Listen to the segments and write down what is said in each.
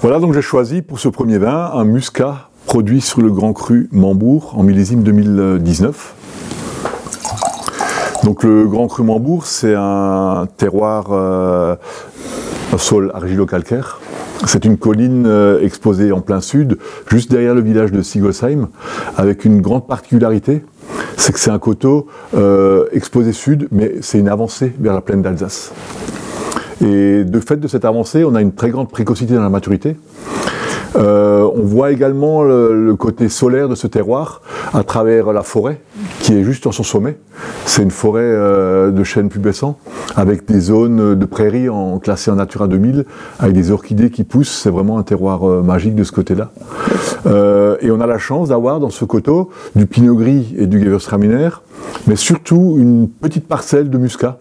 Voilà, donc j'ai choisi pour ce premier vin un muscat produit sur le Grand Cru Mambour en millésime 2019. Donc le Grand Cru Mambour, c'est un terroir, un sol argilo-calcaire. C'est une colline exposée en plein sud, juste derrière le village de Sigolsheim, avec une grande particularité, c'est que c'est un coteau exposé sud, mais c'est une avancée vers la plaine d'Alsace. Et de fait de cette avancée, on a une très grande précocité dans la maturité. On voit également le côté solaire de ce terroir à travers la forêt qui est juste en son sommet. C'est une forêt de chênes pubescents avec des zones de prairies classées en Natura 2000 avec des orchidées qui poussent. C'est vraiment un terroir magique de ce côté-là. Et on a la chance d'avoir dans ce coteau du pinot gris et du gewürztraminer, mais surtout une petite parcelle de muscat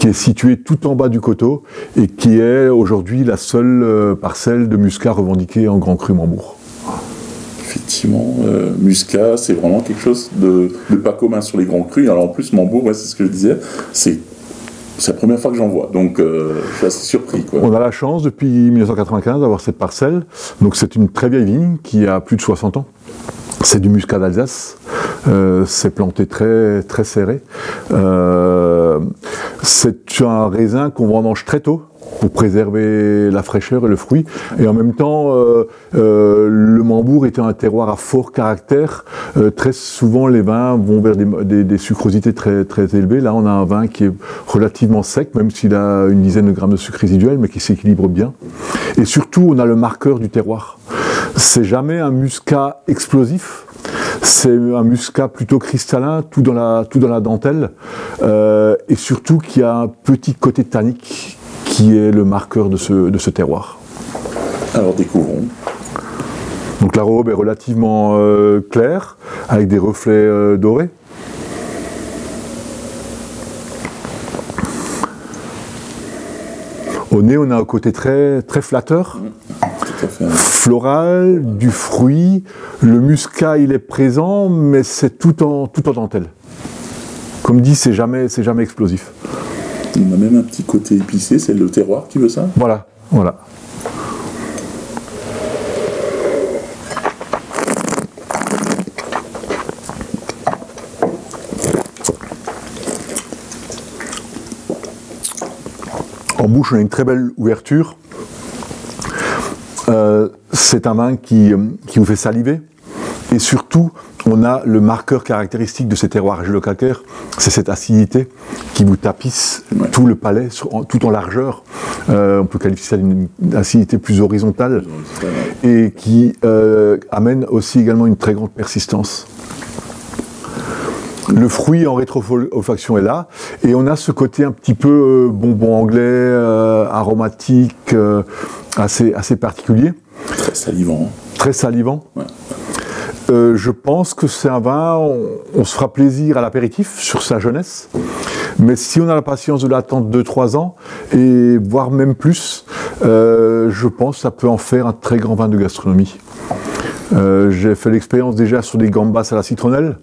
qui est située tout en bas du coteau et qui est aujourd'hui la seule parcelle de muscat revendiquée en Grand Cru Mambour. Effectivement, muscat, c'est vraiment quelque chose de pas commun sur les grands crus. Alors en plus, Mambour, ouais, c'est ce que je disais, c'est la première fois que j'en vois, donc je suis assez surpris, quoi. On a la chance depuis 1995 d'avoir cette parcelle, donc c'est une très vieille vigne qui a plus de 60 ans. C'est du muscat d'Alsace, c'est planté très, très serré. C'est un raisin qu'on vendange très tôt pour préserver la fraîcheur et le fruit. Et en même temps, le Mambour était un terroir à fort caractère. Très souvent, les vins vont vers des sucrosités très, très élevées. Là, on a un vin qui est relativement sec, même s'il a une dizaine de grammes de sucre résiduel, mais qui s'équilibre bien. Et surtout, on a le marqueur du terroir. C'est jamais un muscat explosif, c'est un muscat plutôt cristallin, tout dans la dentelle, et surtout qui a un petit côté tannique qui est le marqueur de ce terroir. Alors découvrons. Donc la robe est relativement claire, avec des reflets dorés. Au nez, on a un côté très, très flatteur. Floral, du fruit, le muscat il est présent, mais c'est tout en dentelle. Comme dit, c'est jamais explosif. Il a même un petit côté épicé, c'est le terroir qui veut ça? Voilà, voilà. En bouche, on a une très belle ouverture. C'est un vin qui vous fait saliver. Et surtout, on a le marqueur caractéristique de ces terroirs argilo-calcaires, c'est cette acidité qui vous tapisse tout le palais, tout en largeur. On peut qualifier ça d'une acidité plus horizontale et qui amène aussi également une très grande persistance. Le fruit en rétro-olfaction est là, et on a ce côté un petit peu bonbon anglais, aromatique, assez particulier. Très salivant. Très salivant. Ouais. Je pense que c'est un vin, on se fera plaisir à l'apéritif sur sa jeunesse, mais si on a la patience de l'attendre 2-3 ans, et voire même plus, je pense que ça peut en faire un très grand vin de gastronomie. J'ai fait l'expérience déjà sur des gambas à la citronnelle,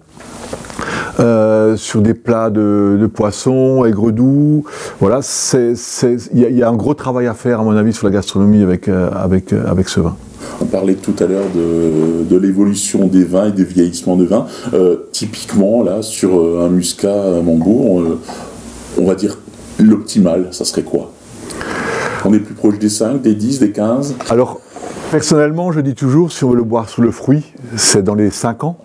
sur des plats de poissons, aigre doux. Voilà, il y a un gros travail à faire à mon avis sur la gastronomie avec ce vin. On parlait tout à l'heure de l'évolution des vins et des vieillissements de vins. Typiquement, là, sur un muscat Mambour, on va dire l'optimal, ça serait quoi? On est plus proche des 5, des 10, des 15? Alors, personnellement, je dis toujours, si on veut le boire sous le fruit, c'est dans les 5 ans.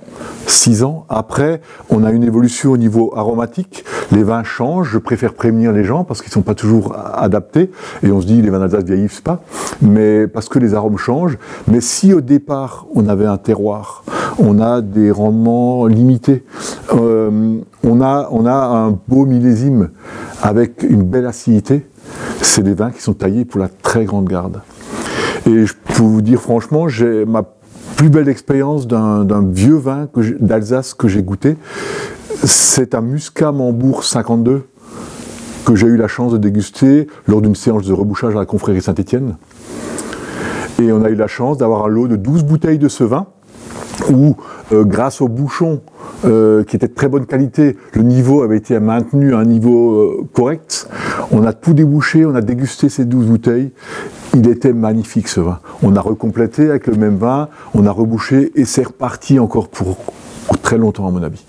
6 ans. Après, on a une évolution au niveau aromatique. Les vins changent. Je préfère prévenir les gens parce qu'ils ne sont pas toujours adaptés. Et on se dit, les vins d'Alsace vieillissent pas. Mais parce que les arômes changent. Mais si au départ, on avait un terroir, on a des rendements limités, on a un beau millésime avec une belle acidité, c'est des vins qui sont taillés pour la très grande garde. Et je peux vous dire franchement, j'ai ma plus belle expérience d'un vieux vin d'Alsace que j'ai goûté. C'est un muscat Mambour 52 que j'ai eu la chance de déguster lors d'une séance de rebouchage à la confrérie Saint-Étienne. Et on a eu la chance d'avoir un lot de 12 bouteilles de ce vin où, grâce au bouchon qui était de très bonne qualité, le niveau avait été maintenu à un niveau correct. On a tout débouché, on a dégusté ces 12 bouteilles. il était magnifique ce vin. On a recomplété avec le même vin, on a rebouché et c'est reparti encore pour très longtemps à mon avis.